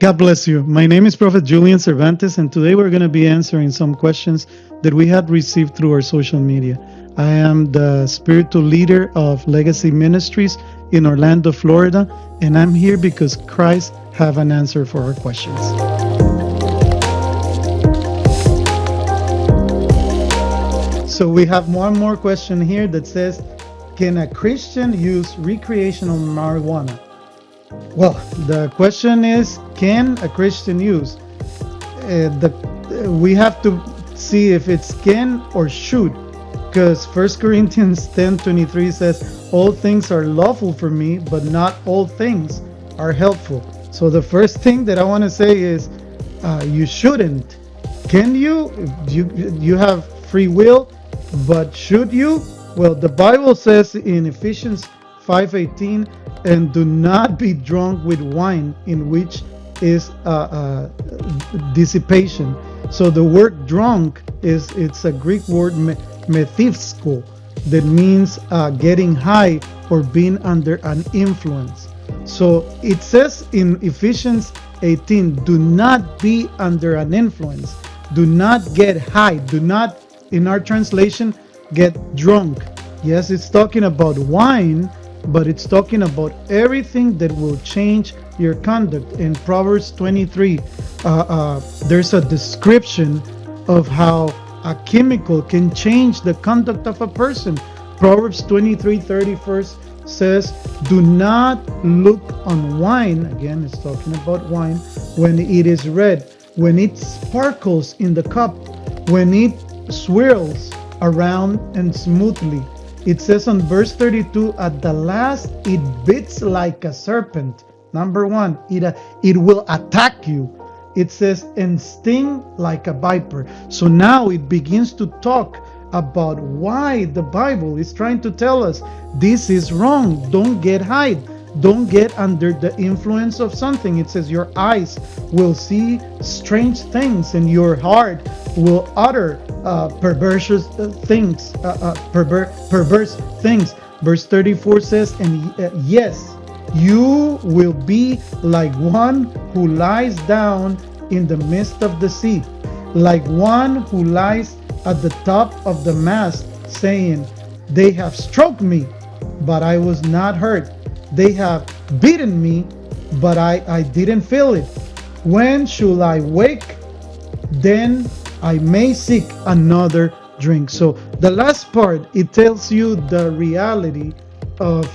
God bless you. My name is Prophet Julian Cervantes, and today we're going to be answering some questions that we had received through our social media. I am the spiritual leader of Legacy Ministries in Orlando, Florida, and I'm here because Christ have an answer for our questions. So we have one more question here that says, can a Christian use recreational marijuana? Well, the question is, can a Christian use? We have to see if it's can or should, because 1 Corinthians 10:23 says, all things are lawful for me, but not all things are helpful. So the first thing that I want to say is, you shouldn't. Can you? You have free will, but should you? Well, the Bible says in Ephesians 5:18, and do not be drunk with wine, in which is dissipation. So the word drunk it's a Greek word methifsko, that means getting high or being under an influence. So it says in Ephesians 18, do not be under an influence, do not get high, do not, in our translation, get drunk. Yes, it's talking about wine, but it's talking about everything that will change your conduct. In Proverbs 23, there's a description of how a chemical can change the conduct of a person. Proverbs 23:31 says, do not look on wine, again it's talking about wine, when it is red, when it sparkles in the cup, when it swirls around and smoothly. It says on verse 32, at the last it bites like a serpent. Number one, it will attack you. It says, and sting like a viper. So now it begins to talk about why the Bible is trying to tell us this is wrong. Don't get high. Don't get under the influence of something. It says your eyes will see strange things and your heart will utter perverse things. Verse 34 says, and yes, you will be like one who lies down in the midst of the sea, like one who lies at the top of the mast, saying, they have struck me, but I was not hurt. They have beaten me, but I didn't feel it. When should I wake? Then I may seek another drink. So the last part, it tells you the reality of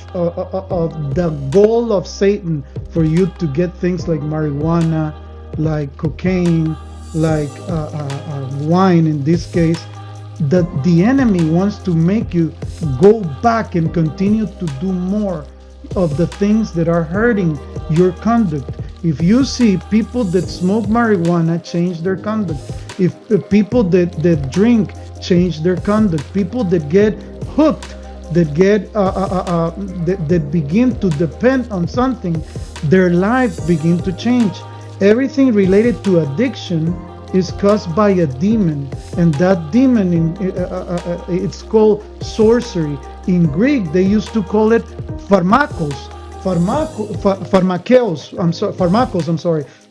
the goal of Satan for you to get things like marijuana, like cocaine, like wine in this case. That the enemy wants to make you go back and continue to do more of the things that are hurting your conduct. If you see people that smoke marijuana change their conduct, if people that drink change their conduct, people that get hooked, that get that begin to depend on something, their lives begin to change. Everything related to addiction is caused by a demon, and that demon it's called sorcery. In Greek they used to call it pharmakos.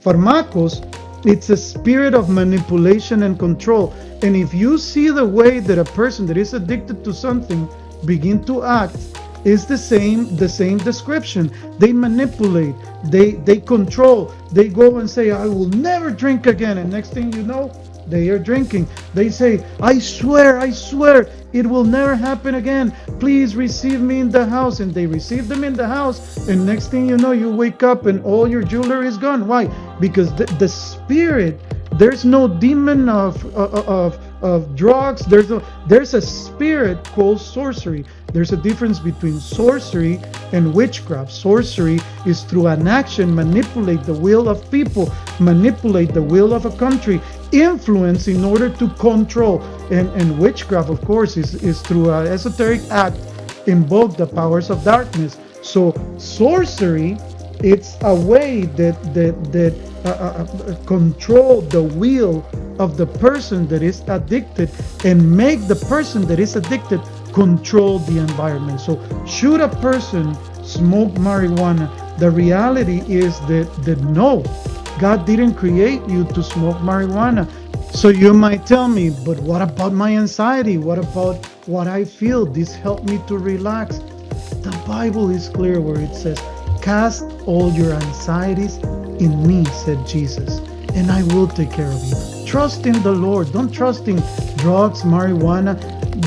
Pharmakos, it's a spirit of manipulation and control. And if you see the way that a person that is addicted to something begin to act, is the same description. They manipulate, they control, they go and say, I will never drink again, and next thing you know, they are drinking. They say, I swear, it will never happen again. Please receive me in the house. And they receive them in the house. And next thing you know, you wake up and all your jewelry is gone. Why? Because the spirit, there's no demon of drugs. There's a spirit called sorcery. There's a difference between sorcery and witchcraft. Sorcery is through an action, manipulate the will of people, manipulate the will of a country, influence in order to control. And witchcraft, of course, is through an esoteric act, invoke the powers of darkness. So sorcery, it's a way that control the will of the person that is addicted and make the person that is addicted control the environment. So should a person smoke marijuana? The reality is that no, God didn't create you to smoke marijuana. So you might tell me, but what about my anxiety? What about what I feel? This helped me to relax. The Bible is clear where it says, cast all your anxieties in me, said Jesus, and I will take care of you. Trust in the Lord. Don't trust in drugs, marijuana.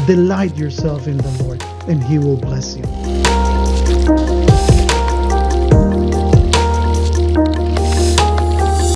Delight yourself in the Lord, and He will bless you.